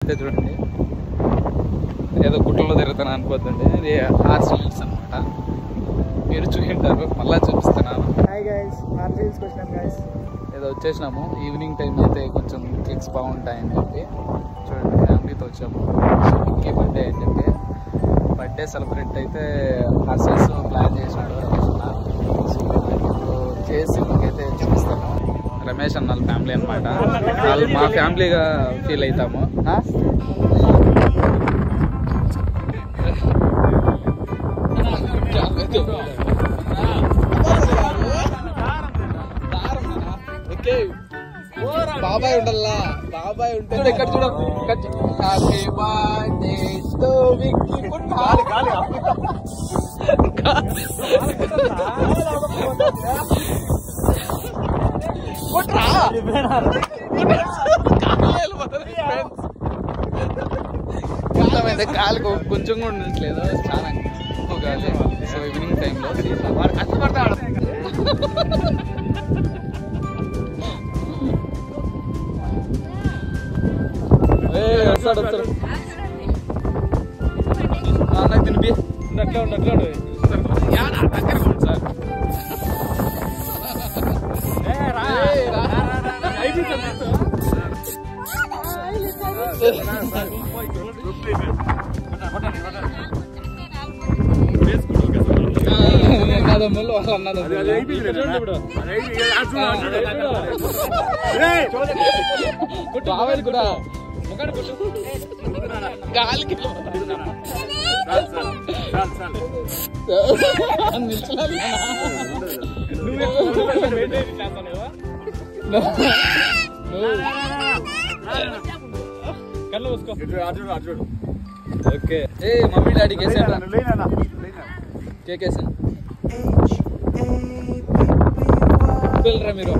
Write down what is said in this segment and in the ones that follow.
అయితే చూడండి, ఏదో గుట్టలో తిరుగుతాను అనుకోద్దండి, ఇది హార్స్ హిల్స్ అనమాట. మీరు చూసింటారు, మళ్ళీ చూపిస్తున్నాను. హాయ్ గైస్, హార్స్ హిల్స్కి వచ్చినాం గైస్. ఏదో వచ్చేసినాము. ఈవినింగ్ టైం అయితే కొంచెం క్లిక్స్ బాగుంటాయని చెప్పి చూడండి ఫ్యామిలీతో వచ్చాము. సో ఇంకే బర్త్డే అని చెప్పి బర్త్డే సెలబ్రేట్ అయితే హార్స్ హిల్స్ ప్లాన్ చేసినాడు రమేష్ అన్న. సో ఇప్పుడు చేసి మీకైతే చూపిస్తాను. రమేష్ అన్న వాళ్ళ ఫ్యామిలీ అనమాట, వాళ్ళు మా ఫ్యామిలీగా ఫీల్ అవుతాము. బాబాయ్ ఉండల్లా, బాబాయ్ ఉంటే ఇక్కడ చూడ. Happy birthday to Vicky. కాలుకు కొంచెం కూడా ఉండట్లేదు, చాలా ఎక్కువ కాదు. సో ఈవినింగ్ టైంలో వాడు కష్టపడతాడు. వస్తాడు వస్తాడు నాకు తినిపి అట్లా ఉండు అట్లా ఉండు సార్. అన్నదమ్ములు వాళ్ళ అన్నదమ్ములు బాబాయ్ కూడా గాలికి ఓకే. ఏ మమ్మీ డాడీ కేసాను కేకేసాను వెళ్ళరా మీరు.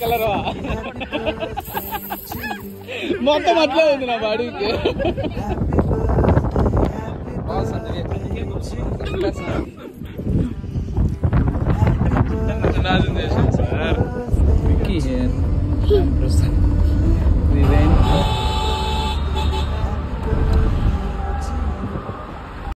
కలరా మొత్తం అట్లా ఉంది నా బాడీకి. సార్